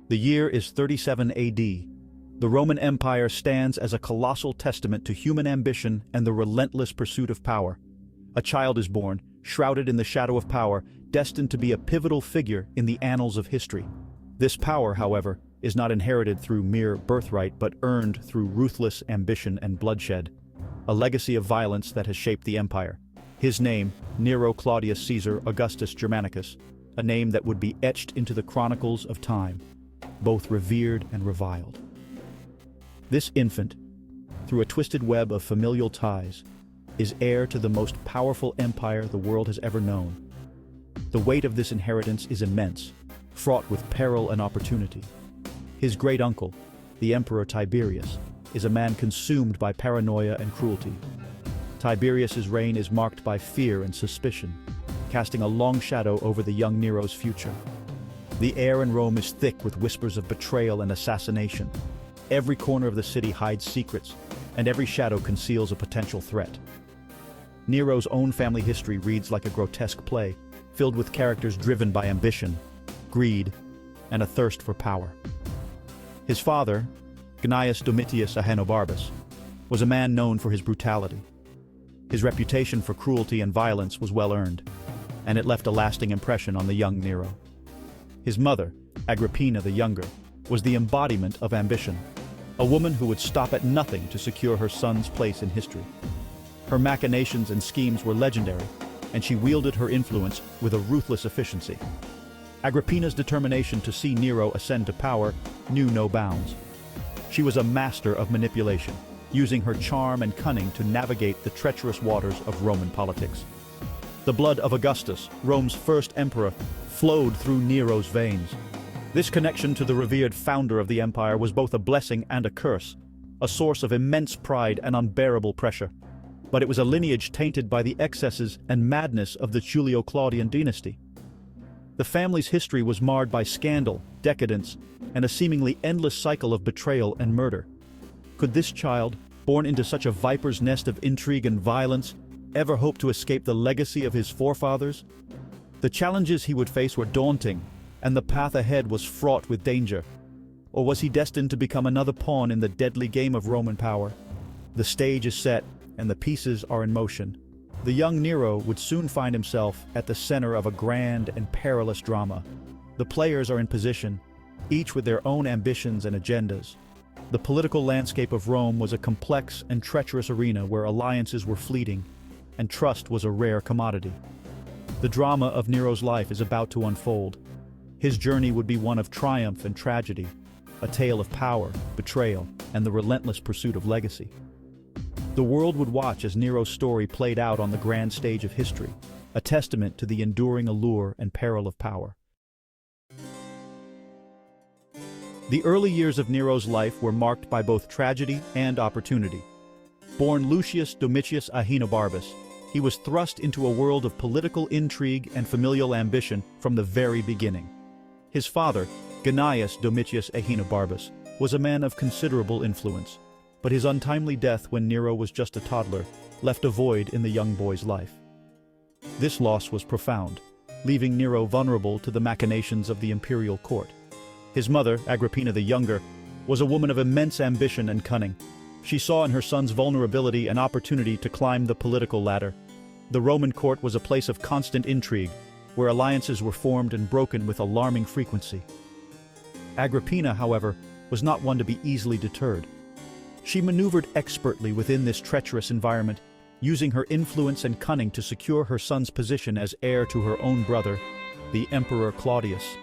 The year is 37 AD. The Roman Empire stands as a colossal testament to human ambition and the relentless pursuit of power. A child is born, shrouded in the shadow of power, destined to be a pivotal figure in the annals of history. This power, however, is not inherited through mere birthright but earned through ruthless ambition and bloodshed, a legacy of violence that has shaped the empire. His name, Nero Claudius Caesar Augustus Germanicus, a name that would be etched into the chronicles of time, both revered and reviled. This infant, through a twisted web of familial ties, is heir to the most powerful empire the world has ever known. The weight of this inheritance is immense, fraught with peril and opportunity. His great-uncle, the Emperor Tiberius, is a man consumed by paranoia and cruelty. Tiberius's reign is marked by fear and suspicion, casting a long shadow over the young Nero's future. The air in Rome is thick with whispers of betrayal and assassination. Every corner of the city hides secrets, and every shadow conceals a potential threat. Nero's own family history reads like a grotesque play, filled with characters driven by ambition, greed, and a thirst for power. His father, Gnaeus Domitius Ahenobarbus, was a man known for his brutality. His reputation for cruelty and violence was well earned, and it left a lasting impression on the young Nero. His mother, Agrippina the Younger, was the embodiment of ambition, a woman who would stop at nothing to secure her son's place in history. Her machinations and schemes were legendary, and she wielded her influence with a ruthless efficiency. Agrippina's determination to see Nero ascend to power knew no bounds. She was a master of manipulation, using her charm and cunning to navigate the treacherous waters of Roman politics. The blood of Augustus, Rome's first emperor, flowed through Nero's veins. This connection to the revered founder of the empire was both a blessing and a curse, a source of immense pride and unbearable pressure. But it was a lineage tainted by the excesses and madness of the Julio-Claudian dynasty. The family's history was marred by scandal, decadence, and a seemingly endless cycle of betrayal and murder. Could this child, born into such a viper's nest of intrigue and violence, ever hope to escape the legacy of his forefathers? The challenges he would face were daunting, and the path ahead was fraught with danger. Or was he destined to become another pawn in the deadly game of Roman power? The stage is set, and the pieces are in motion. The young Nero would soon find himself at the center of a grand and perilous drama. The players are in position, each with their own ambitions and agendas. The political landscape of Rome was a complex and treacherous arena where alliances were fleeting, and trust was a rare commodity. The drama of Nero's life is about to unfold. His journey would be one of triumph and tragedy, a tale of power, betrayal, and the relentless pursuit of legacy. The world would watch as Nero's story played out on the grand stage of history, a testament to the enduring allure and peril of power. The early years of Nero's life were marked by both tragedy and opportunity. Born Lucius Domitius Ahenobarbus, he was thrust into a world of political intrigue and familial ambition from the very beginning. His father, Gnaeus Domitius Ahenobarbus, was a man of considerable influence, but his untimely death when Nero was just a toddler left a void in the young boy's life. This loss was profound, leaving Nero vulnerable to the machinations of the imperial court. His mother, Agrippina the Younger, was a woman of immense ambition and cunning. She saw in her son's vulnerability an opportunity to climb the political ladder. The Roman court was a place of constant intrigue, where alliances were formed and broken with alarming frequency. Agrippina, however, was not one to be easily deterred. She maneuvered expertly within this treacherous environment, using her influence and cunning to secure her son's position as heir to her own brother, the Emperor Claudius.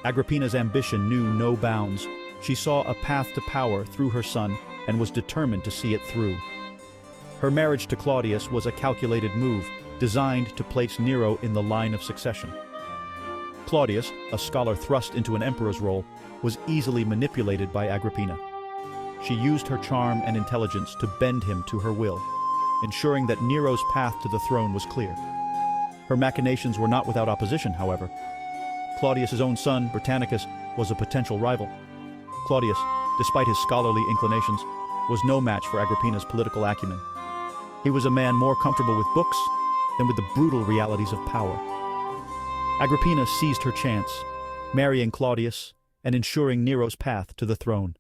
Agrippina's ambition knew no bounds. She saw a path to power through her son and was determined to see it through. Her marriage to Claudius was a calculated move, designed to place Nero in the line of succession. Claudius, a scholar thrust into an emperor's role, was easily manipulated by Agrippina. She used her charm and intelligence to bend him to her will, ensuring that Nero's path to the throne was clear. Her machinations were not without opposition, however. Claudius's own son, Britannicus, was a potential rival. Claudius, despite his scholarly inclinations, was no match for Agrippina's political acumen. He was a man more comfortable with books than with the brutal realities of power. Agrippina seized her chance, marrying Claudius and ensuring Nero's path to the throne.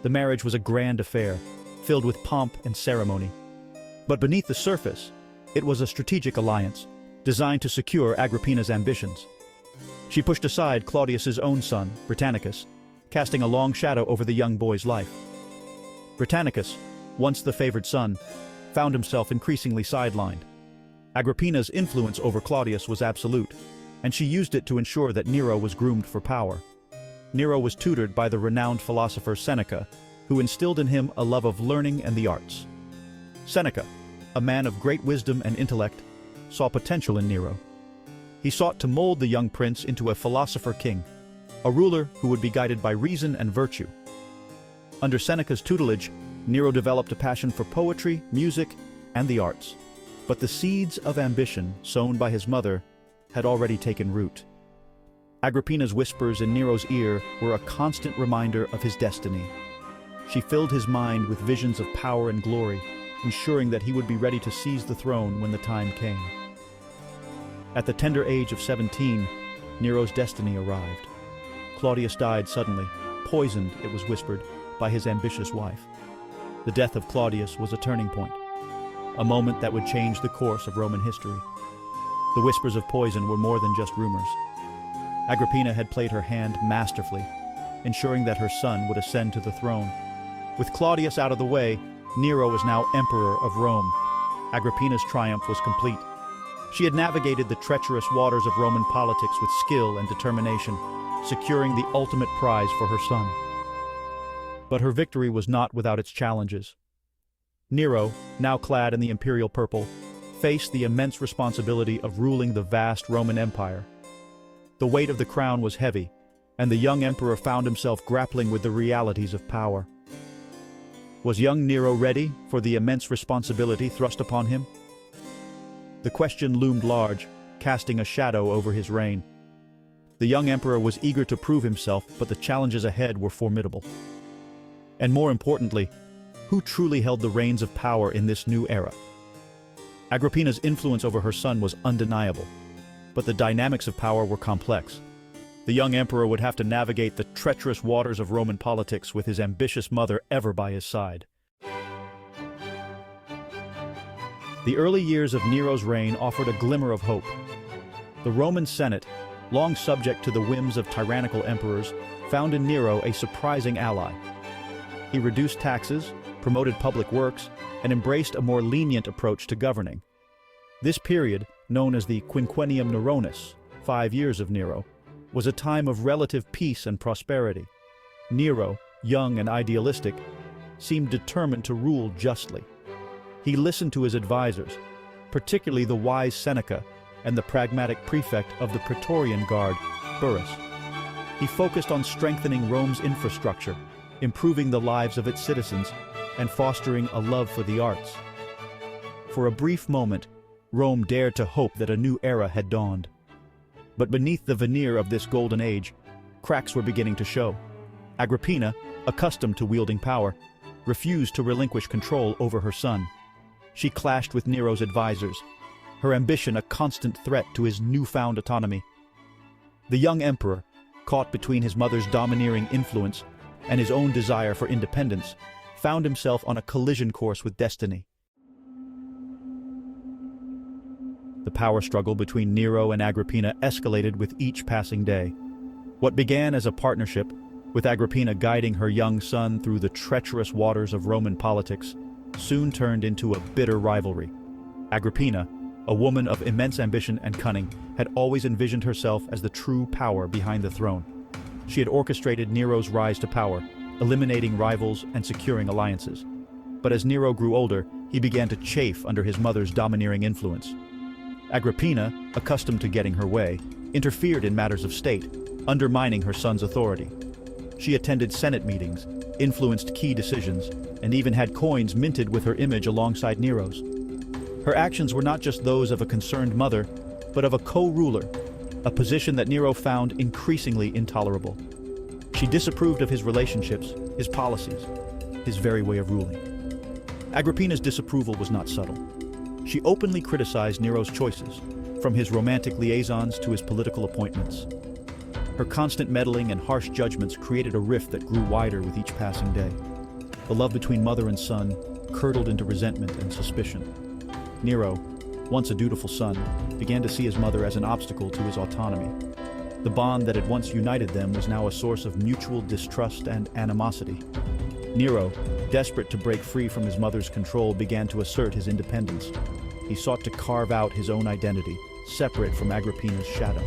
The marriage was a grand affair, filled with pomp and ceremony. But beneath the surface, it was a strategic alliance, designed to secure Agrippina's ambitions. She pushed aside Claudius's own son, Britannicus, casting a long shadow over the young boy's life. Britannicus, once the favored son, found himself increasingly sidelined. Agrippina's influence over Claudius was absolute, and she used it to ensure that Nero was groomed for power. Nero was tutored by the renowned philosopher Seneca, who instilled in him a love of learning and the arts. Seneca, a man of great wisdom and intellect, saw potential in Nero. He sought to mold the young prince into a philosopher-king, a ruler who would be guided by reason and virtue. Under Seneca's tutelage, Nero developed a passion for poetry, music, and the arts. But the seeds of ambition sown by his mother had already taken root. Agrippina's whispers in Nero's ear were a constant reminder of his destiny. She filled his mind with visions of power and glory, ensuring that he would be ready to seize the throne when the time came. At the tender age of 17, Nero's destiny arrived. Claudius died suddenly, poisoned, it was whispered, by his ambitious wife. The death of Claudius was a turning point, a moment that would change the course of Roman history. The whispers of poison were more than just rumors. Agrippina had played her hand masterfully, ensuring that her son would ascend to the throne. With Claudius out of the way, Nero was now emperor of Rome. Agrippina's triumph was complete. She had navigated the treacherous waters of Roman politics with skill and determination, securing the ultimate prize for her son. But her victory was not without its challenges. Nero, now clad in the imperial purple, faced the immense responsibility of ruling the vast Roman Empire. The weight of the crown was heavy, and the young emperor found himself grappling with the realities of power. Was young Nero ready for the immense responsibility thrust upon him? The question loomed large, casting a shadow over his reign. The young emperor was eager to prove himself, but the challenges ahead were formidable. And more importantly, who truly held the reins of power in this new era? Agrippina's influence over her son was undeniable, but the dynamics of power were complex. The young emperor would have to navigate the treacherous waters of Roman politics with his ambitious mother ever by his side. The early years of Nero's reign offered a glimmer of hope. The Roman Senate, long subject to the whims of tyrannical emperors, found in Nero a surprising ally. He reduced taxes, promoted public works, and embraced a more lenient approach to governing. This period, known as the Quinquennium Neronis, 5 years of Nero, was a time of relative peace and prosperity. Nero, young and idealistic, seemed determined to rule justly. He listened to his advisors, particularly the wise Seneca and the pragmatic prefect of the Praetorian Guard, Burrus. He focused on strengthening Rome's infrastructure, improving the lives of its citizens, and fostering a love for the arts. For a brief moment, Rome dared to hope that a new era had dawned. But beneath the veneer of this golden age, cracks were beginning to show. Agrippina, accustomed to wielding power, refused to relinquish control over her son. She clashed with Nero's advisors, her ambition a constant threat to his newfound autonomy. The young emperor, caught between his mother's domineering influence and his own desire for independence, found himself on a collision course with destiny. The power struggle between Nero and Agrippina escalated with each passing day. What began as a partnership, with Agrippina guiding her young son through the treacherous waters of Roman politics, soon turned into a bitter rivalry. Agrippina, a woman of immense ambition and cunning, had always envisioned herself as the true power behind the throne. She had orchestrated Nero's rise to power, eliminating rivals and securing alliances. But as Nero grew older, he began to chafe under his mother's domineering influence. Agrippina, accustomed to getting her way, interfered in matters of state, undermining her son's authority. She attended Senate meetings, influenced key decisions, and even had coins minted with her image alongside Nero's. Her actions were not just those of a concerned mother, but of a co-ruler, a position that Nero found increasingly intolerable. She disapproved of his relationships, his policies, his very way of ruling. Agrippina's disapproval was not subtle. She openly criticized Nero's choices, from his romantic liaisons to his political appointments. Her constant meddling and harsh judgments created a rift that grew wider with each passing day. The love between mother and son curdled into resentment and suspicion. Nero, once a dutiful son, began to see his mother as an obstacle to his autonomy. The bond that had once united them was now a source of mutual distrust and animosity. Nero, desperate to break free from his mother's control, began to assert his independence. He sought to carve out his own identity, separate from Agrippina's shadow.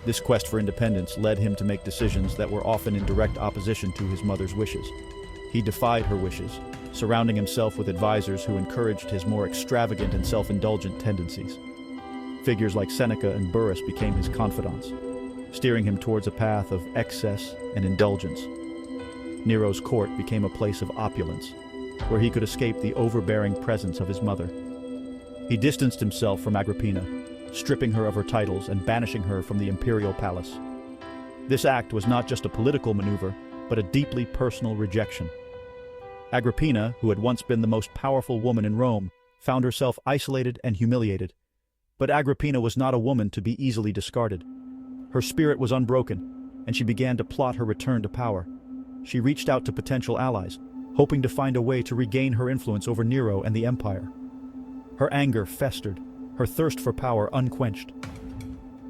This quest for independence led him to make decisions that were often in direct opposition to his mother's wishes. He defied her wishes, surrounding himself with advisors who encouraged his more extravagant and self-indulgent tendencies. Figures like Seneca and Burrus became his confidants, steering him towards a path of excess and indulgence. Nero's court became a place of opulence, where he could escape the overbearing presence of his mother. He distanced himself from Agrippina, stripping her of her titles and banishing her from the imperial palace. This act was not just a political maneuver, but a deeply personal rejection. Agrippina, who had once been the most powerful woman in Rome, found herself isolated and humiliated. But Agrippina was not a woman to be easily discarded. Her spirit was unbroken, and she began to plot her return to power. She reached out to potential allies, hoping to find a way to regain her influence over Nero and the empire. Her anger festered, her thirst for power unquenched.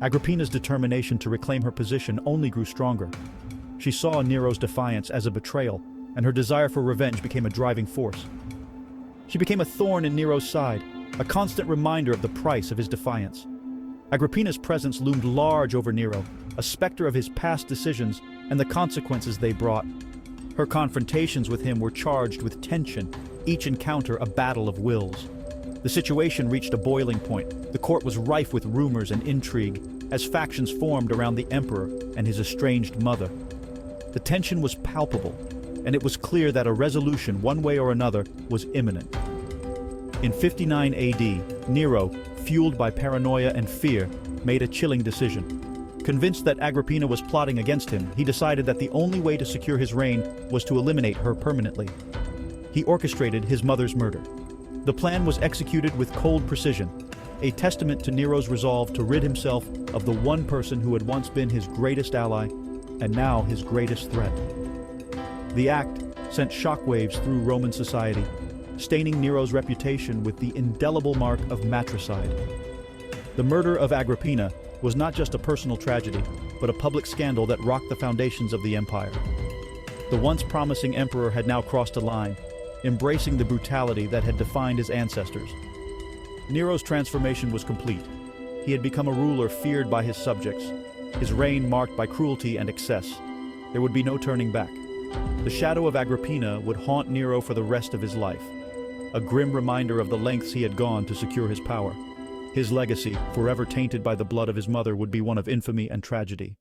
Agrippina's determination to reclaim her position only grew stronger. She saw Nero's defiance as a betrayal, and her desire for revenge became a driving force. She became a thorn in Nero's side, a constant reminder of the price of his defiance. Agrippina's presence loomed large over Nero, a specter of his past decisions and the consequences they brought. Her confrontations with him were charged with tension, each encounter a battle of wills. The situation reached a boiling point. The court was rife with rumors and intrigue, as factions formed around the emperor and his estranged mother. The tension was palpable, and it was clear that a resolution, one way or another, was imminent. In 59 AD, Nero, fueled by paranoia and fear, made a chilling decision. Convinced that Agrippina was plotting against him, he decided that the only way to secure his reign was to eliminate her permanently. He orchestrated his mother's murder. The plan was executed with cold precision, a testament to Nero's resolve to rid himself of the one person who had once been his greatest ally and now his greatest threat. The act sent shockwaves through Roman society, staining Nero's reputation with the indelible mark of matricide. The murder of Agrippina was not just a personal tragedy, but a public scandal that rocked the foundations of the empire. The once promising emperor had now crossed a line, embracing the brutality that had defined his ancestors. Nero's transformation was complete. He had become a ruler feared by his subjects, his reign marked by cruelty and excess. There would be no turning back. The shadow of Agrippina would haunt Nero for the rest of his life, a grim reminder of the lengths he had gone to secure his power. His legacy, forever tainted by the blood of his mother, would be one of infamy and tragedy.